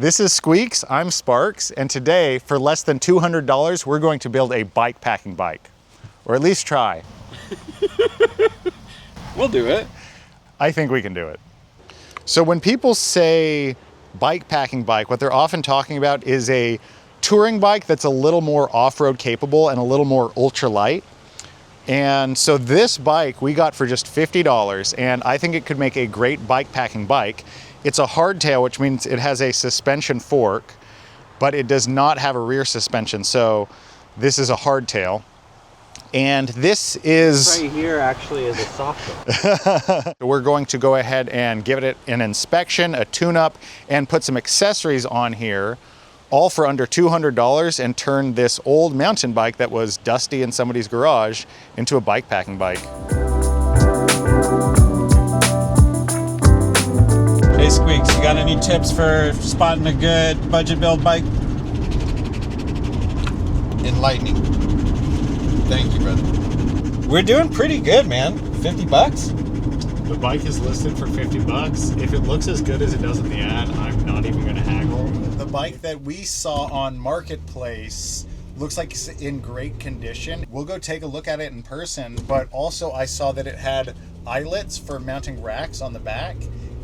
This is Squeaks, I'm Sparks, and today, for less than $200, we're going to build a bikepacking bike. Or at least try. We'll do it. I think we can do it. So when people say bikepacking bike, what they're often talking about is a touring bike that's a little more off-road capable and a little more ultralight. And so this bike we got for just $50, and I think it could make a great bikepacking bike. It's a hardtail, which means it has a suspension fork, but it does not have a rear suspension. So this is a hardtail. And this is... right here actually is a soft one. We're going to go ahead and give it an inspection, a tune-up, and put some accessories on here, all for under $200, and turn this old mountain bike that was dusty in somebody's garage into a bikepacking bike. Hey Squeaks, you got any tips for spotting a good budget build bike? Enlightening. Thank you, brother. We're doing pretty good, man. 50 bucks? The bike is listed for 50 bucks. If it looks as good as it does in the ad, I'm not even gonna haggle. The bike that we saw on Marketplace looks like it's in great condition. We'll go take a look at it in person, but also I saw that it had eyelets for mounting racks on the back,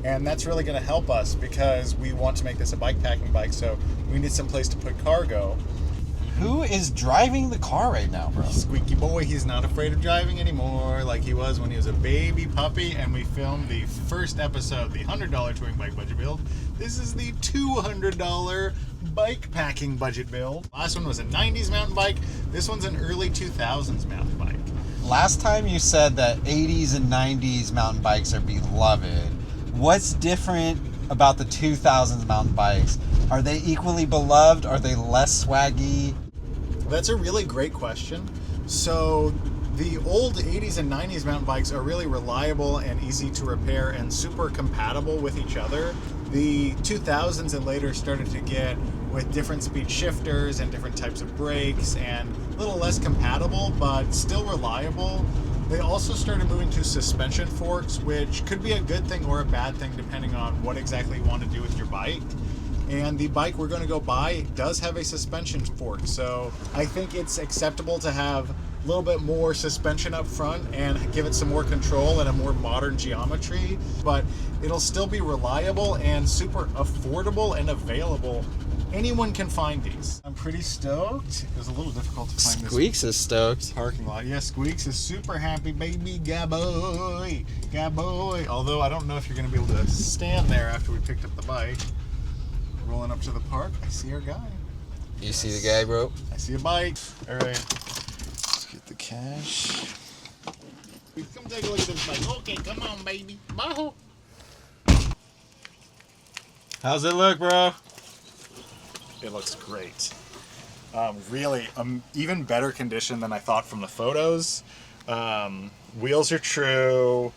and that's really gonna help us because we want to make this a bikepacking bike, so we need some place to put cargo. Who is driving the car right now, bro? Squeaky boy, he's not afraid of driving anymore like he was when he was a baby puppy, and we filmed the first episode, the $100 touring bike budget build. This is the $200 bikepacking budget build. Last one was a 90s mountain bike. This one's an early 2000s mountain bike. Last time you said that 80s and 90s mountain bikes are beloved. What's different about the 2000s mountain bikes? Are they equally beloved? Are they less swaggy? That's a really great question. So the old 80s and 90s mountain bikes are really reliable and easy to repair and super compatible with each other. The 2000s and later started to get with different speed shifters and different types of brakes and a little less compatible, but still reliable. They also started moving to suspension forks, which could be a good thing or a bad thing depending on what exactly you want to do with your bike. And the bike we're going to go buy does have a suspension fork, so I think it's acceptable to have a little bit more suspension up front and give it some more control and a more modern geometry, but it'll still be reliable and super affordable and available. Anyone can find these. I'm pretty stoked. It was a little difficult to find Squeaks is stoked. parking lot. Yeah, Squeaks is super happy, baby. Gaboy, gaboy. Although I don't know if you're going to be able to stand there after we picked up the bike. Rolling up to the park, I see our guy. You see the guy, bro? I see a bike. All right, let's get the cash. Come take a look at this bike. Okay, come on, baby. Bajo. How's it look, bro? It looks great. Really, even better condition than I thought from the photos. Wheels are true.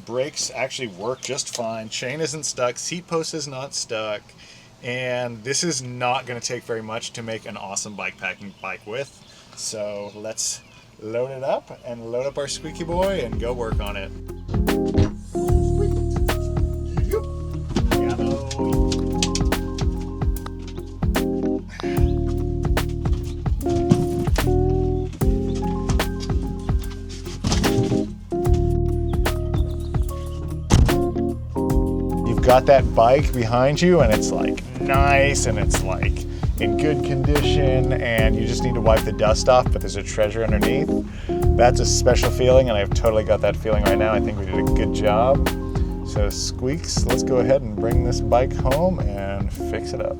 Brakes actually work just fine. Chain isn't stuck. Seat post is not stuck. And this is not going to take very much to make an awesome bikepacking bike with. So let's load it up and load up our squeaky boy and go work on it. Got that bike behind you and it's like nice and it's like in good condition and you just need to wipe the dust off, but there's a treasure underneath. That's a special feeling, and I've totally got that feeling right now. I think we did a good job. So Squeaks, let's go ahead and bring this bike home and fix it up.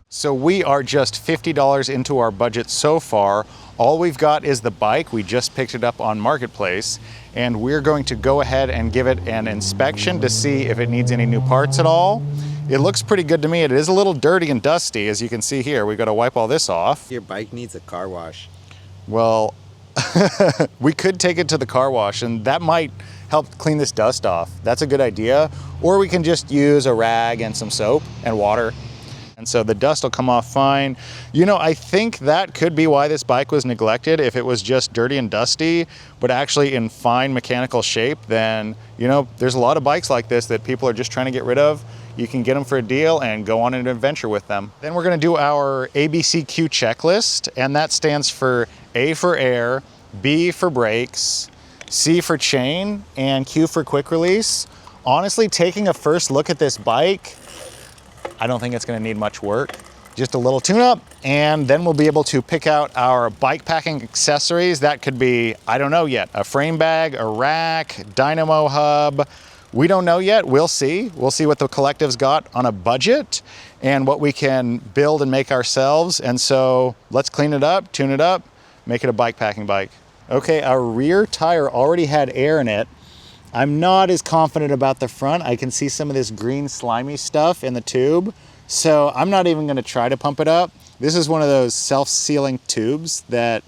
So we are just $50 into our budget so far. All we've got is the bike. We just picked it up on Marketplace, and we're going to go ahead and give it an inspection to see if it needs any new parts at all. It looks pretty good to me. It is a little dirty and dusty, as you can see here. We've got to wipe all this off. Your bike needs a car wash. Well, we could take it to the car wash, and that might help clean this dust off. That's a good idea. Or we can just use a rag and some soap and water. And so the dust will come off fine. You know, I think that could be why this bike was neglected. If it was just dirty and dusty, but actually in fine mechanical shape, then, you know, there's a lot of bikes like this that people are just trying to get rid of. you can get them for a deal and go on an adventure with them. Then we're gonna do our ABCQ checklist, and that stands for A for air, B for brakes, C for chain, and Q for quick release. Honestly, taking a first look at this bike, I don't think it's gonna need much work. Just a little tune-up, and then we'll be able to pick out our bike packing accessories. That could be, I don't know yet, a frame bag, a rack, dynamo hub. We don't know yet, we'll see. We'll see what the collective's got on a budget and what we can build and make ourselves. And so let's clean it up, tune it up, make it a bike packing bike. Okay, our rear tire already had air in it. I'm not as confident about the front. I can see some of this green slimy stuff in the tube. So I'm not even gonna try to pump it up. This is one of those self-sealing tubes that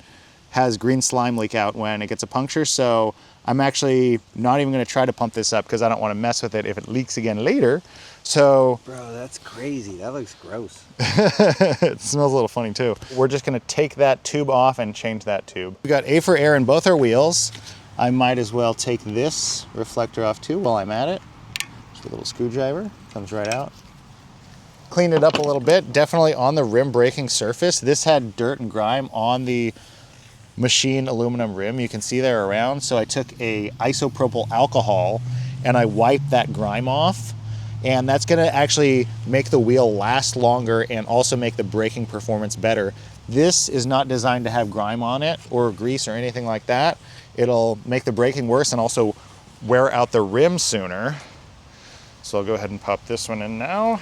has green slime leak out when it gets a puncture. So I'm actually not even gonna try to pump this up because I don't wanna mess with it if it leaks again later. So. Bro, that's crazy. That looks gross. It smells a little funny too. We're just gonna take that tube off and change that tube. We got A for air in both our wheels. I might as well take this reflector off too while I'm at it. Just a little screwdriver, comes right out. Cleaned it up a little bit, definitely on the rim braking surface. This had dirt and grime on the machine aluminum rim. You can see there around. So I took a isopropyl alcohol and I wiped that grime off. And that's gonna actually make the wheel last longer and also make the braking performance better. This is not designed to have grime on it or grease or anything like that. It'll make the braking worse and also wear out the rim sooner. So I'll go ahead and pop this one in now.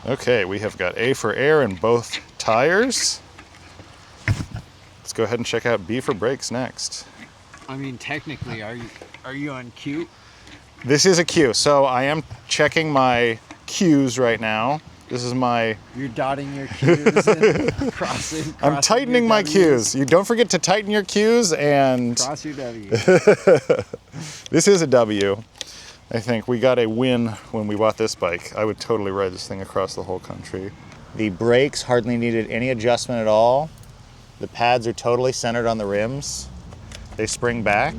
Okay, we have got A for air in both tires. Let's go ahead and check out B for brakes next. I mean, technically, are you on Q? This is a Q, so I am checking my Qs right now. This is my... You're dotting your Qs and crossing I'm tightening my Qs. You don't forget to tighten your Qs and... Cross your W. This is a W. I think we got a win when we bought this bike. I would totally ride this thing across the whole country. The brakes hardly needed any adjustment at all. The pads are totally centered on the rims. They spring back.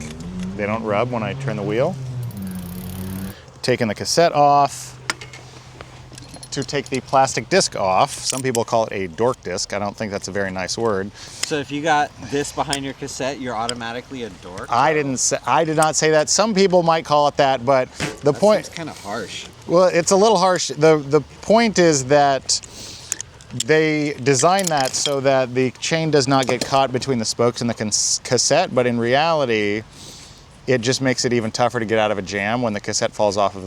They don't rub when I turn the wheel. Taking the cassette off. To take the plastic disc off. Some people call it a dork disc. I don't think that's a very nice word. So if you got this behind your cassette, you're automatically a dork? I did not say that. Some people might call it that, but the point... That's kind of harsh. Well, it's a little harsh. The point is that they designed that so that the chain does not get caught between the spokes and the cassette, but in reality, it just makes it even tougher to get out of a jam when the cassette falls off of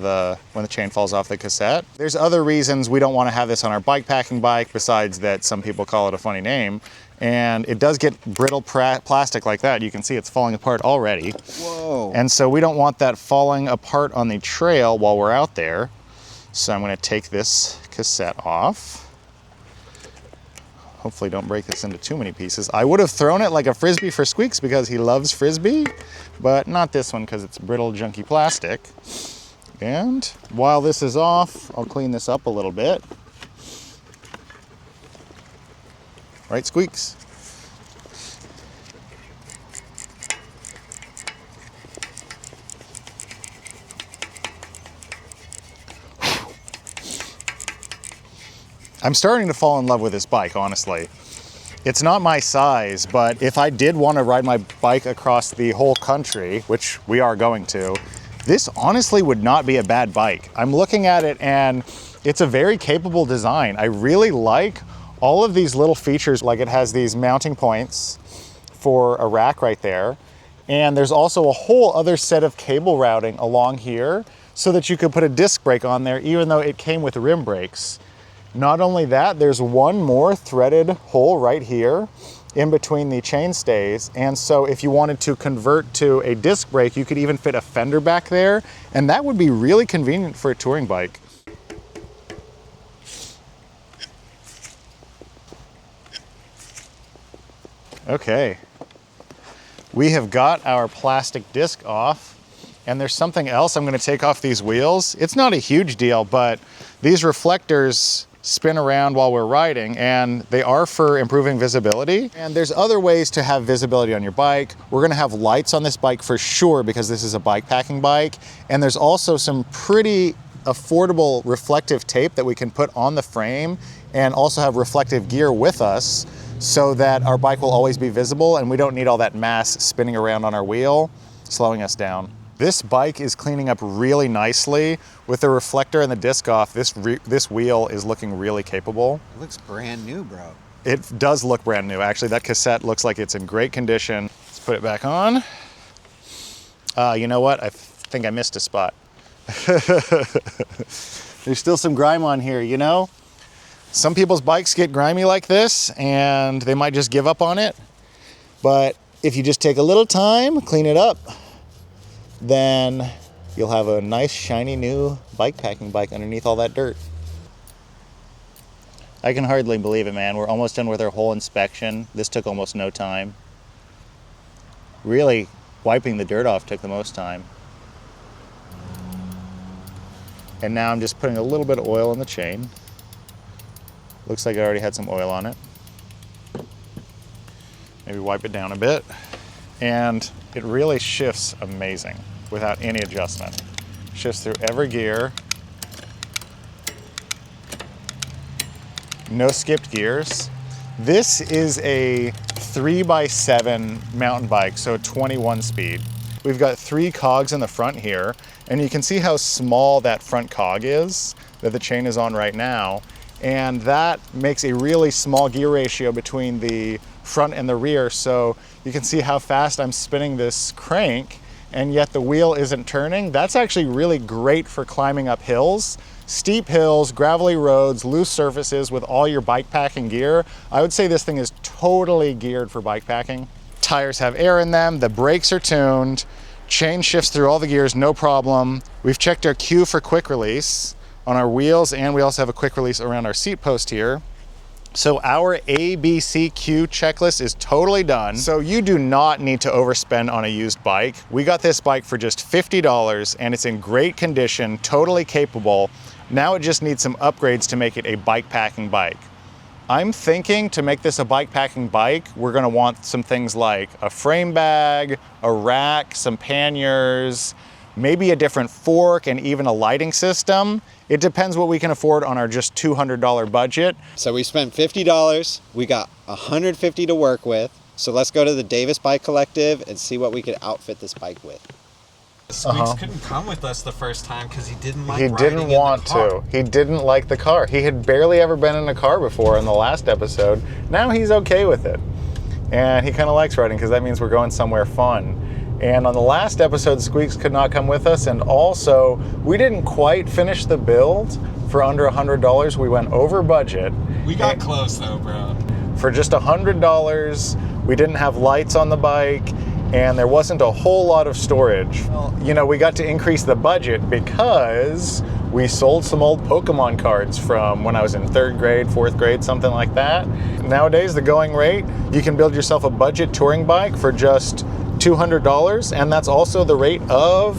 when the chain falls off the cassette. There's other reasons we don't want to have this on our bike packing bike besides that some people call it a funny name. And it does get brittle plastic like that. You can see it's falling apart already. Whoa. And so we don't want that falling apart on the trail while we're out there. So I'm going to take this cassette off. Hopefully don't break this into too many pieces. I would have thrown it like a Frisbee for Squeaks because he loves Frisbee, but not this one because it's brittle, junky plastic. And while this is off, I'll clean this up a little bit. Right, Squeaks? I'm starting to fall in love with this bike, honestly. It's not my size, but if I did want to ride my bike across the whole country, which we are going to, this honestly would not be a bad bike. I'm looking at it and it's a very capable design. I really like all of these little features, like it has these mounting points for a rack right there. And there's also a whole other set of cable routing along here so that you could put a disc brake on there, even though it came with rim brakes. Not only that, there's one more threaded hole right here in between the chain stays. And so if you wanted to convert to a disc brake, you could even fit a fender back there. And that would be really convenient for a touring bike. Okay. We have got our plastic disc off. And there's something else I'm going to take off these wheels. It's not a huge deal, but these reflectors spin around while we're riding, and they are for improving visibility. And there's other ways to have visibility on your bike. We're gonna have lights on this bike for sure because this is a bike packing bike. And there's also some pretty affordable reflective tape that we can put on the frame and also have reflective gear with us so that our bike will always be visible and we don't need all that mass spinning around on our wheel, slowing us down. This bike is cleaning up really nicely. With the reflector and the disc off, this wheel is looking really capable. It looks brand new, bro. It does look brand new. Actually, that cassette looks like it's in great condition. Let's put it back on. You know what? I think I missed a spot. There's still some grime on here, you know? Some people's bikes get grimy like this and they might just give up on it. But if you just take a little time, clean it up, then you'll have a nice shiny new bike packing bike underneath all that dirt. I can hardly believe it, man. We're almost done with our whole inspection. This took almost no time. Really, wiping the dirt off took the most time. And now I'm just putting a little bit of oil in the chain. Looks like I already had some oil on it. Maybe wipe it down a bit. And it really shifts amazing without any adjustment. Shifts through every gear. No skipped gears. This is a 3x7 mountain bike, so 21 speed. We've got 3 cogs in the front here, and you can see how small that front cog is that the chain is on right now. And that makes a really small gear ratio between the front and the rear, so you can see how fast I'm spinning this crank and yet the wheel isn't turning. That's actually really great for climbing up hills, steep hills, gravelly roads, loose surfaces with all your bike packing gear. I would say this thing is totally geared for bike packing. Tires have air in them, the brakes are tuned, chain shifts through all the gears, no problem. We've checked our Q for quick release on our wheels, and we also have a quick release around our seat post here. So our ABCQ checklist is totally done. So you do not need to overspend on a used bike. We got this bike for just $50 and it's in great condition, totally capable. Now it just needs some upgrades to make it a bike packing bike. I'm thinking to make this a bike packing bike, we're gonna want some things like a frame bag, a rack, some panniers, maybe a different fork, and even a lighting system. It depends what we can afford on our just $200 budget. So we spent $50, we got $150 to work with. So let's go to the Davis Bike Collective and see what we could outfit this bike with. Squeaks couldn't come with us the first time because he didn't like He didn't want to. He didn't like the car. He had barely ever been in a car before in the last episode. Now he's okay with it. And he kind of likes riding because that means we're going somewhere fun. And on the last episode, Squeaks could not come with us, and also we didn't quite finish the build for under $100. We went over budget. We got close though, bro. For just $100, we didn't have lights on the bike, and there wasn't a whole lot of storage. You know, we got to increase the budget because we sold some old Pokemon cards from when I was in 3rd grade, 4th grade, something like that. Nowadays, the going rate, you can build yourself a budget touring bike for just $200, and that's also the rate of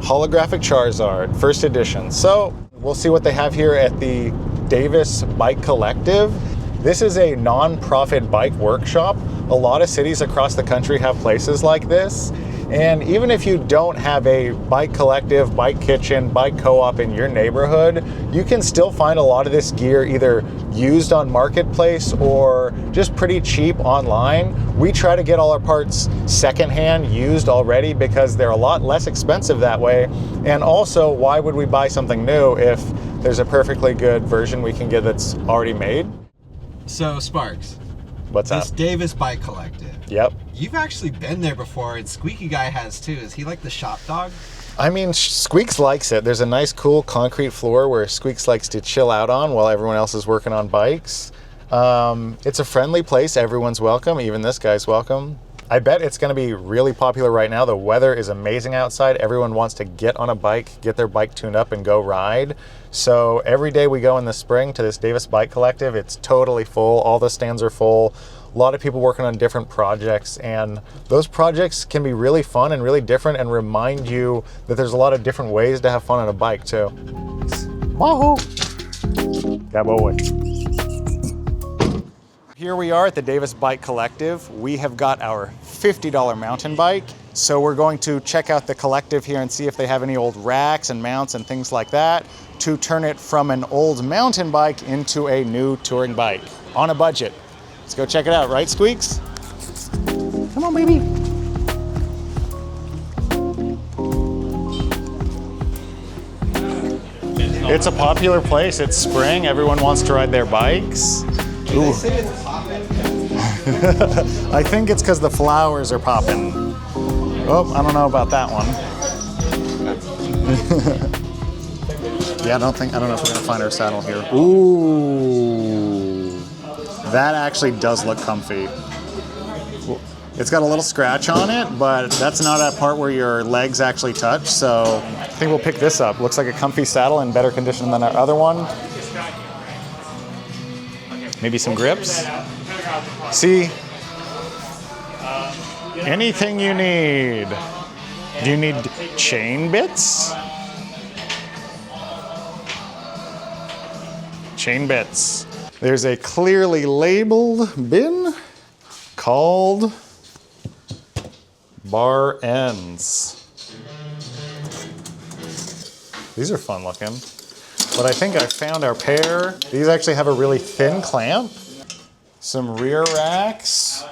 holographic Charizard, 1st edition. So we'll see what they have here at the Davis Bike Collective. This is a non-profit bike workshop. A lot of cities across the country have places like this. And even if you don't have a bike collective, bike kitchen, bike co-op in your neighborhood, you can still find a lot of this gear either used on Marketplace or just pretty cheap online. We try to get all our parts secondhand, used already, because they're a lot less expensive that way. And also, why would we buy something new if there's a perfectly good version we can get that's already made? So Sparks, What's this up? Davis Bike Collective. Yep. You've actually been there before, and Squeaky Guy has too. Is he like the shop dog? I mean, Squeaks likes it. There's a nice, cool concrete floor where Squeaks likes to chill out on while everyone else is working on bikes. It's a friendly place. Everyone's welcome. Even this guy's welcome. I bet it's going to be really popular right now. The weather is amazing outside. Everyone wants to get on a bike, get their bike tuned up, and go ride. So every day we go in the spring to this Davis Bike Collective, it's totally full. All the stands are full. A lot of people working on different projects, and those projects can be really fun and really different and remind you that there's a lot of different ways to have fun on a bike too. Wahoo! Cowboy. Here we are at the Davis Bike Collective. We have got our $50 mountain bike. So we're going to check out the collective here and see if they have any old racks and mounts and things like that to turn it from an old mountain bike into a new touring bike on a budget. Let's go check it out, right, Squeaks? Come on, baby. It's a popular place. It's spring. Everyone wants to ride their bikes. Ooh. I think it's because the flowers are popping. Oh, I don't know about that one. Yeah, I don't know if we're gonna find our saddle here. Ooh, that actually does look comfy. It's got a little scratch on it, but that's not a part where your legs actually touch, so I think we'll pick this up. Looks like a comfy saddle in better condition than our other one. Maybe some grips. See, anything you need. Do you need chain bits? Chain bits. There's a clearly labeled bin called bar ends. These are fun looking. But I think I found our pair. These actually have a really thin clamp. Some rear racks.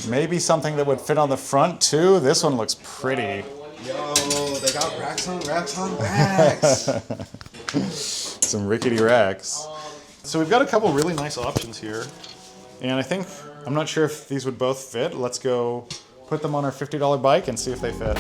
Maybe something that would fit on the front too. This one looks pretty. Yo, they got racks on racks on racks. Some rickety racks. So we've got a couple really nice options here. And I think, I'm not sure if these would both fit. Let's go put them on our $50 bike and see if they fit.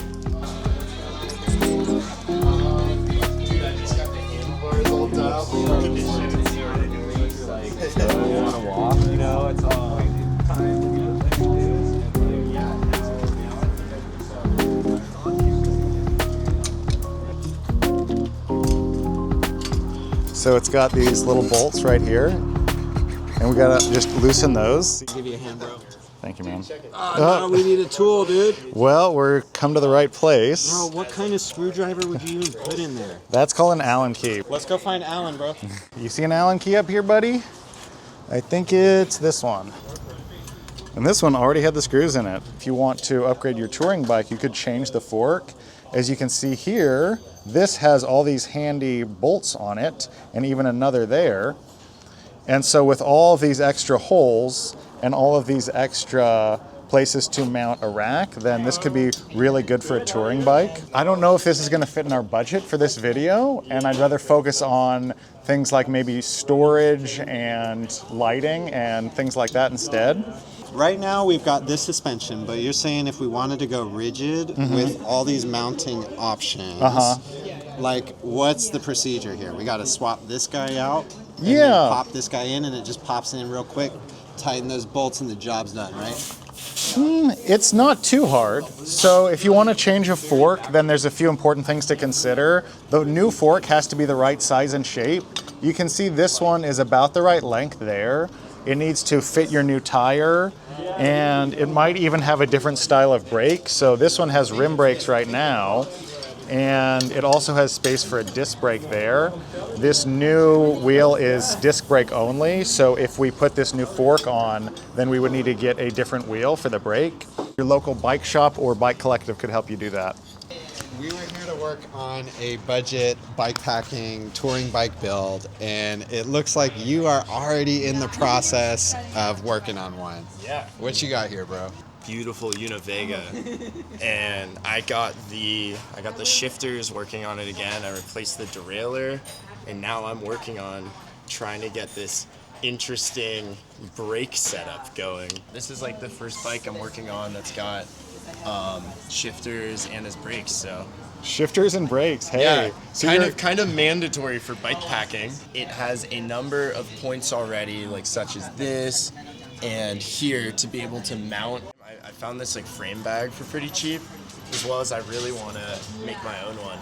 So it's got these little bolts right here, and we gotta just loosen those. Give you a hand, bro. Thank you, man. No, we need a tool, dude. Well, we're come to the right place. Bro, what kind of screwdriver would you even put in there? That's called an Allen key. Let's go find Alan, bro. You see an Allen key up here, buddy? I think it's this one. And this one already had the screws in it. If you want to upgrade your touring bike, you could change the fork. As you can see here, this has all these handy bolts on it, and even another there. And so with all of these extra holes and all of these extra places to mount a rack, then this could be really good for a touring bike. I don't know if this is gonna fit in our budget for this video, and I'd rather focus on things like maybe storage and lighting and things like that instead. Right now we've got this suspension, but you're saying if we wanted to go rigid with all these mounting options, like what's the procedure here? We got to swap this guy out, and then pop this guy in, and it just pops in real quick, tighten those bolts, and the job's done, right? It's not too hard. So if you want to change a fork, then there's a few important things to consider. The new fork has to be the right size and shape. You can see this one is about the right length there. It needs to fit your new tire, and it might even have a different style of brake. So this one has rim brakes right now, and it also has space for a disc brake there. This new wheel is disc brake only, so if we put this new fork on, then we would need to get a different wheel for the brake. Your local bike shop or bike collective could help you do that. We were here to work on a budget bikepacking touring bike build, and it looks like you are already in the process of working on one. Yeah. What you got here, bro? Beautiful Univega, and I got the shifters working on it again. I replaced the derailleur, and now I'm working on trying to get this interesting brake setup going. This is like the first bike I'm working on that's got shifters and as brakes, so Shifters and brakes, hey. yeah, So kind of mandatory for bike packing. It has a number of points already, like such as this and here, to be able to mount. I found this like frame bag for pretty cheap, as well as I really want to make my own one.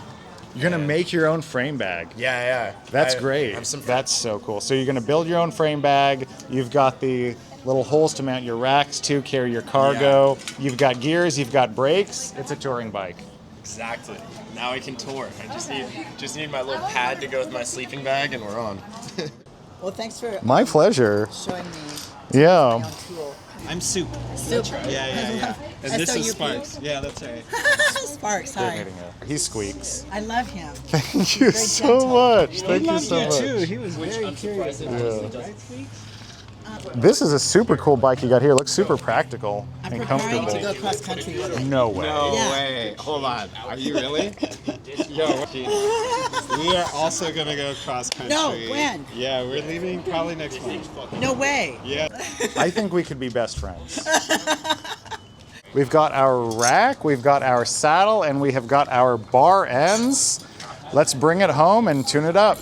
You're gonna make your own frame bag. Yeah. That's I great. have some That's so cool. So you're gonna build your own frame bag. You've got the little holes to mount your racks to, carry your cargo. You've got gears, you've got brakes. It's a touring bike. Exactly. Now I can tour. I just need my little pad to go with my sleeping bag, and we're on. Well, thanks for My pleasure. showing me Yeah. my own tool. I'm Soup. Soup. Yeah. And I this saw is you Sparks. Yeah, that's right. Sparks, hi. He Squeaks. I love him. Thank you Very so gentle. much. Thank you so much. too. He was very curious. This is a super cool bike you got here. It looks super practical I'm and preparing to go comfortable. cross country with it. No way. No Yeah. way. Hold on. Are you really? Yo, we are also gonna go cross country. No, when? Yeah, we're leaving probably next month. No way. Yeah. I think we could be best friends. We've got our rack, we've got our saddle, and we have got our bar ends. Let's bring it home and tune it up.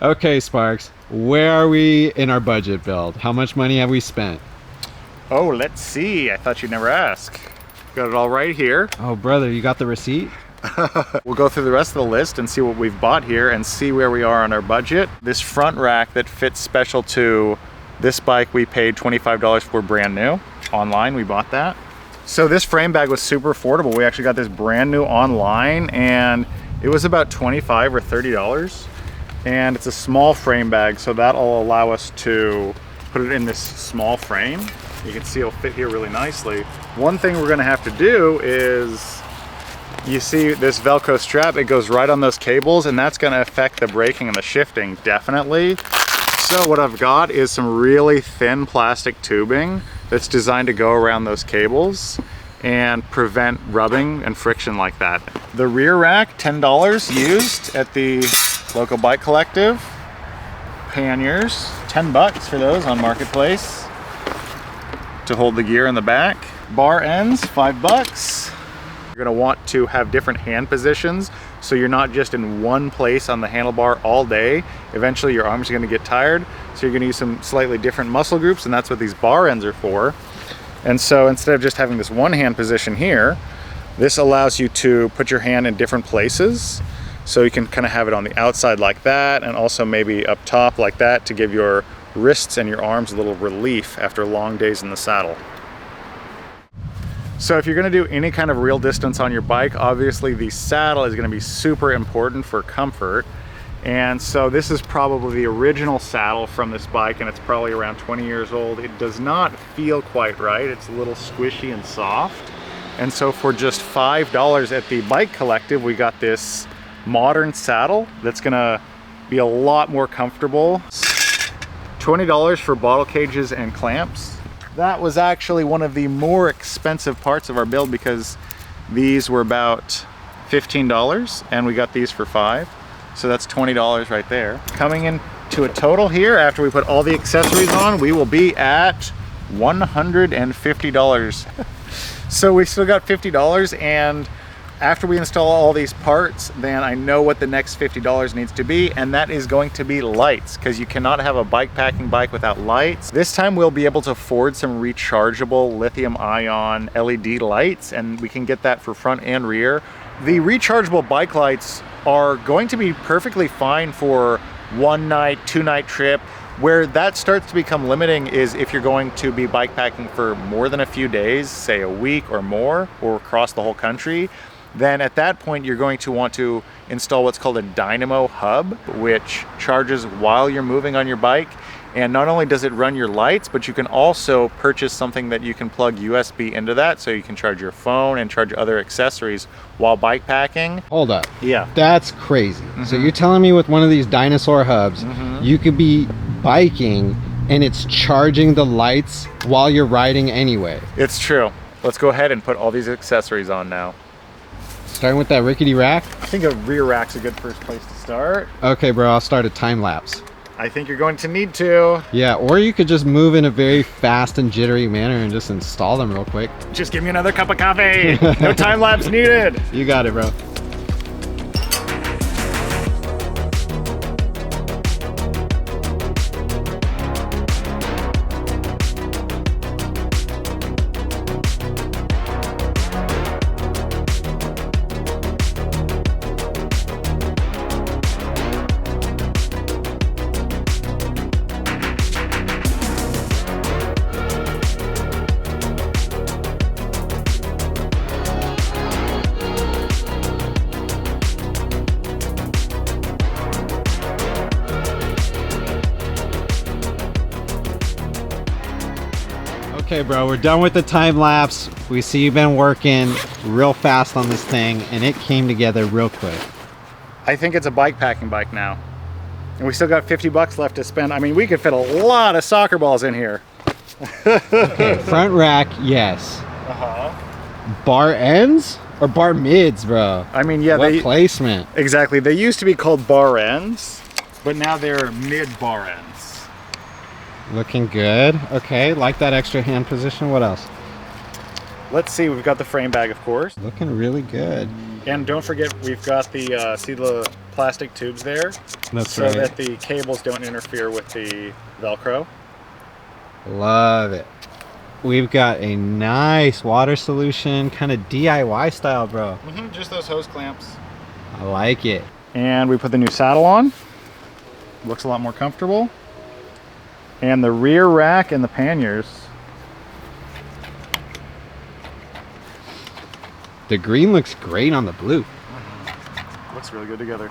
Okay, Sparks. Where are we in our budget build? How much money have we spent? Oh, let's see. I thought you'd never ask. Got it all right here. Oh, brother, you got the receipt? We'll go through the rest of the list and see what we've bought here and see where we are on our budget. This front rack that fits special to this bike, we paid $25 for brand new. Online, we bought that. So this frame bag was super affordable. We actually got this brand new online and it was about $25 or $30. And it's a small frame bag, so that'll allow us to put it in this small frame. You can see it'll fit here really nicely. One thing we're gonna have to do is, you see this Velcro strap, it goes right on those cables, and that's gonna affect the braking and the shifting, definitely. So what I've got is some really thin plastic tubing that's designed to go around those cables and prevent rubbing and friction like that. The rear rack, $10 used at the local bike collective. Panniers, 10 bucks for those on Marketplace to hold the gear in the back. Bar ends, 5 bucks. You're gonna want to have different hand positions so you're not just in one place on the handlebar all day. Eventually your arms are gonna get tired, so you're gonna use some slightly different muscle groups, and that's what these bar ends are for. And so instead of just having this one hand position here, this allows you to put your hand in different places. So you can kind of have it on the outside like that, and also maybe up top like that to give your wrists and your arms a little relief after long days in the saddle. So if you're gonna do any kind of real distance on your bike, obviously the saddle is gonna be super important for comfort. And so this is probably the original saddle from this bike, and it's probably around 20 years old. It does not feel quite right. It's a little squishy and soft. And so for just $5 at the Bike Collective, we got this modern saddle that's gonna be a lot more comfortable. $20 for bottle cages and clamps. That was actually one of the more expensive parts of our build because these were about $15 and we got these for $5. So that's $20 right there. Coming in to a total here, after we put all the accessories on, we will be at $150. So we still got $50, and after we install all these parts, then I know what the next $50 needs to be, and that is going to be lights, because you cannot have a bike packing bike without lights. This time we'll be able to afford some rechargeable lithium-ion LED lights, and we can get that for front and rear. The rechargeable bike lights are going to be perfectly fine for one night, 2-night trip. Where that starts to become limiting is if you're going to be bike packing for more than a few days, say a week or more, or across the whole country. Then at that point you're going to want to install what's called a dynamo hub, which charges while you're moving on your bike. And not only does it run your lights, but you can also purchase something that you can plug USB into that, so you can charge your phone and charge other accessories while bike packing. Hold up. Yeah. That's crazy. So you're telling me with one of these dinosaur hubs, you could be biking and it's charging the lights while you're riding anyway. It's true. Let's go ahead and put all these accessories on now. Starting with that rickety rack? I think a rear rack's a good first place to start. Okay, bro, I'll start a time lapse. I think you're going to need to. Yeah, or you could just move in a very fast and jittery manner and just install them real quick. Just give me another cup of coffee. No time lapse needed. You got it, bro. Okay, bro, we're done with the time lapse. We see you've been working real fast on this thing, and it came together real quick. I think it's a bike packing bike now. And we still got 50 bucks left to spend. I mean, we could fit a lot of soccer balls in here. Okay, front rack, yes. Bar ends or bar mids, bro? I mean, yeah, What placement? exactly. They used to be called bar ends, but now they're mid bar ends. Looking good. Okay, like that extra hand position. What else? Let's see, we've got the frame bag, of course. Looking really good. And don't forget, we've got the, see the plastic tubes there? That's so right. that the cables don't interfere with the Velcro. Love it. We've got a nice water solution, kind of DIY style, bro. Just those hose clamps. I like it. And we put the new saddle on. Looks a lot more comfortable. And the rear rack and the panniers. The green looks great on the blue. Looks really good together.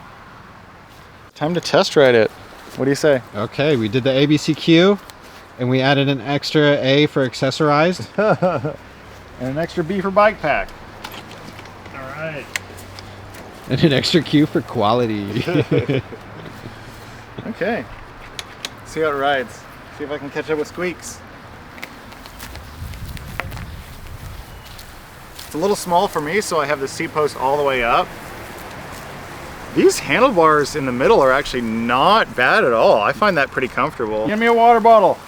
Time to test ride it. What do you say? Okay, we did the ABCQ, and we added an extra A for accessorized. And an extra B for bike pack. All right. And an extra Q for quality. Okay. See how it rides. See if I can catch up with Squeaks. It's a little small for me, so I have the seat post all the way up. These handlebars in the middle are actually not bad at all. I find that pretty comfortable. Give me a water bottle.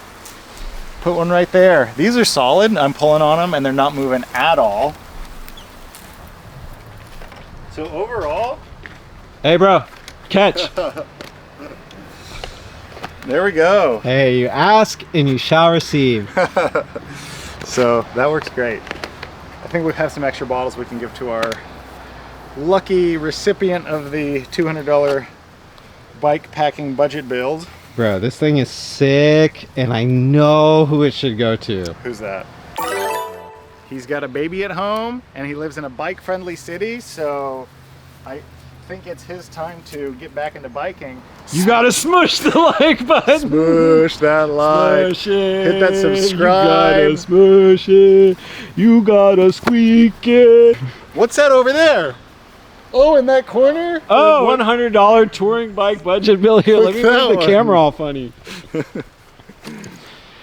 Put one right there. These are solid. I'm pulling on them and they're not moving at all. So overall, Hey, bro, catch. there we go. Hey, you ask and you shall receive. So that works great. I think we have some extra bottles we can give to our lucky recipient of the $200 bike packing budget build. Bro, this thing is sick, and I know who it should go to. Who's that? He's got a baby at home and he lives in a bike friendly city, so I think it's his time to get back into biking. You gotta smush the like button. Smush that like. Smush it. Hit that subscribe. You gotta smush it. You gotta squeak it. What's that over there? Oh, in that corner? Oh, $100 touring bike budget bill here. Let me What's make that the one? camera all funny.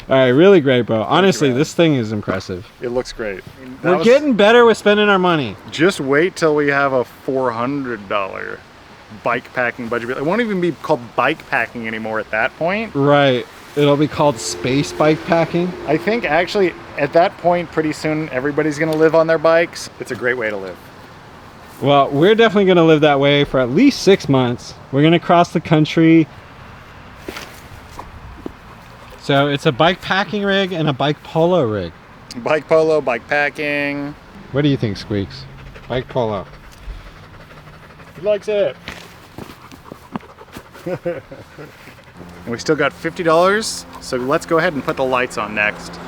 All right, really great, bro. Honestly, Brad. this thing is impressive. It looks great. We're getting better with spending our money. Just wait till we have a $400 bike packing budget bill. It won't even be called bike packing anymore at that point. Right. It'll be called space bike packing. I think actually at that point, pretty soon, everybody's gonna live on their bikes. It's a great way to live. Well, we're definitely going to live that way for at least 6 months. We're going to cross the country. So it's a bike packing rig and a bike polo rig. Bike polo, bike packing. What do you think, Squeaks? Bike polo. He likes it. And we still got $50, so let's go ahead and put the lights on next.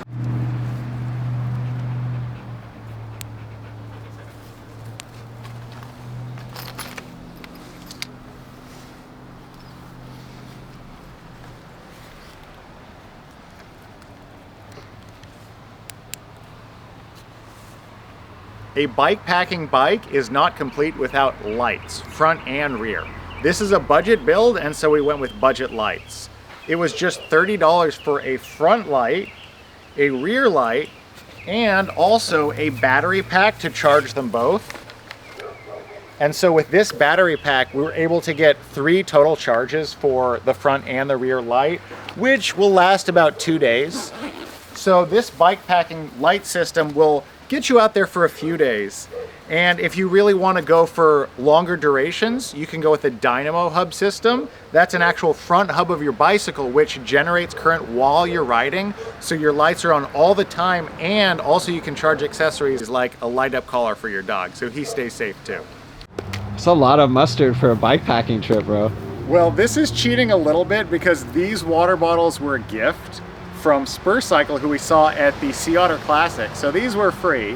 A bike packing bike is not complete without lights, front and rear. This is a budget build, and so we went with budget lights. It was just $30 for a front light, a rear light, and also a battery pack to charge them both. And so with this battery pack, we were able to get 3 total charges for the front and the rear light, which will last about 2 days. So this bike packing light system will get you out there for a few days. And if you really want to go for longer durations, you can go with a dynamo hub system. That's an actual front hub of your bicycle, which generates current while you're riding. So your lights are on all the time, and also you can charge accessories like a light up collar for your dog, so he stays safe too. It's a lot of mustard for a bike packing trip, bro. Well, this is cheating a little bit because these water bottles were a gift from Spur Cycle, who we saw at the Sea Otter Classic. So these were free,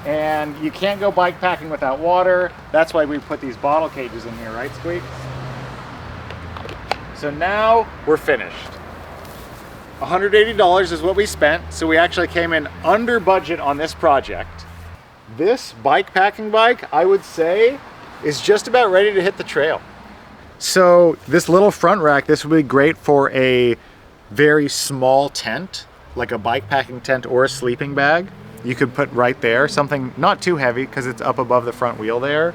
and you can't go bike packing without water. That's why we put these bottle cages in here, right, Squeak? So now we're finished. $180 is what we spent, so we actually came in under budget on this project. This bikepacking bike, I would say, is just about ready to hit the trail. So this little front rack, this would be great for a very small tent, like a bikepacking tent or a sleeping bag. You could put right there, something not too heavy because it's up above the front wheel there.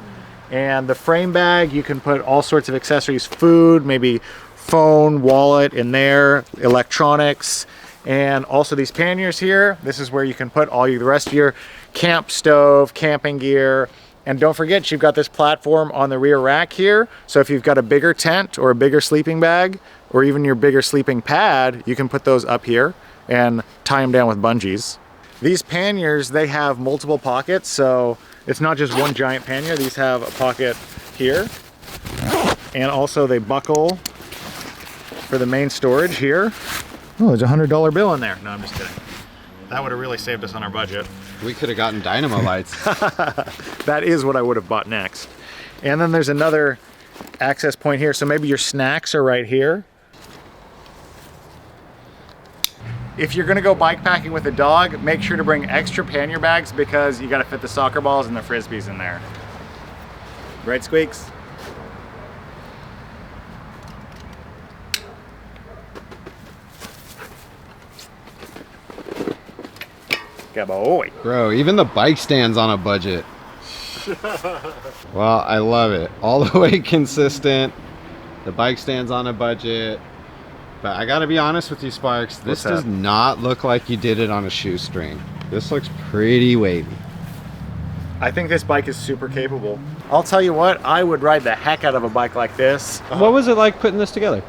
And the frame bag, you can put all sorts of accessories, food, maybe phone, wallet in there, electronics, and also these panniers here. This is where you can put all the rest of your camp stove, camping gear. And don't forget, you've got this platform on the rear rack here. So if you've got a bigger tent or a bigger sleeping bag, or even your bigger sleeping pad, you can put those up here and tie them down with bungees. These panniers, they have multiple pockets, so it's not just one giant pannier. These have a pocket here, and also they buckle for the main storage here. Oh, there's a $100 bill in there. No, I'm just kidding. That would have really saved us on our budget. We could have gotten dynamo lights. That is what I would have bought next. And then there's another access point here, so maybe your snacks are right here. If you're gonna go bikepacking with a dog, make sure to bring extra pannier bags because you gotta fit the soccer balls and the frisbees in there. Right, Squeaks? Good boy. Bro, even the bike stand's on a budget. Well, I love it. All the way consistent. The bike stand's on a budget. But I gotta be honest with you, Sparks, this does not look like you did it on a shoestring. This looks pretty wavy. I think this bike is super capable. I'll tell you what, I would ride the heck out of a bike like this. What was it like putting this together?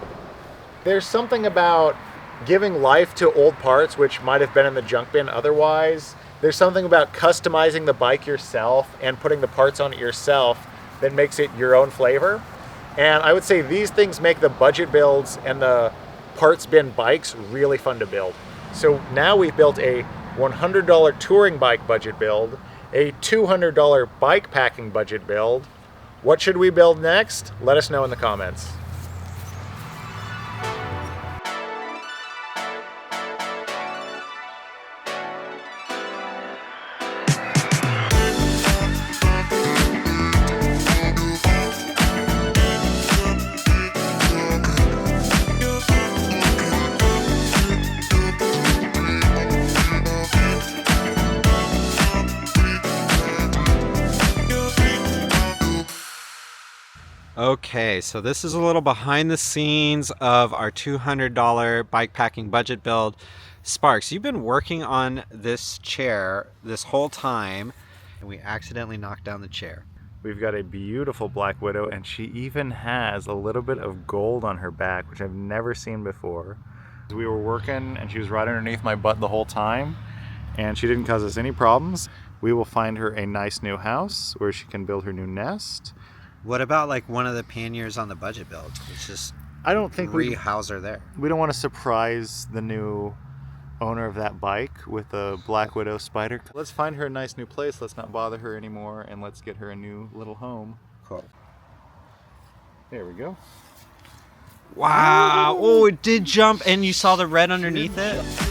There's something about giving life to old parts which might have been in the junk bin otherwise. There's something about customizing the bike yourself and putting the parts on it yourself that makes it your own flavor. And I would say these things make the budget builds and the parts bin bikes really fun to build. So now we've built a $100 touring bike budget build, a $200 bike packing budget build. What should we build next? Let us know in the comments. Okay, so this is a little behind the scenes of our $200 bikepacking budget build. Sparks, you've been working on this chair this whole time, and we accidentally knocked down the chair. We've got a beautiful Black Widow, and she even has a little bit of gold on her back, which I've never seen before. We were working, and she was right underneath my butt the whole time, and she didn't cause us any problems. We will find her a nice new house where she can build her new nest. What about like one of the panniers on the budget build? It's just I don't think we rehouse her there. don't want to surprise the new owner of that bike with a Black Widow spider. Let's find her a nice new place. Let's not bother her anymore, and let's get her a new little home. Cool. There we go. Wow! Oh, it did jump, and you saw the red underneath it?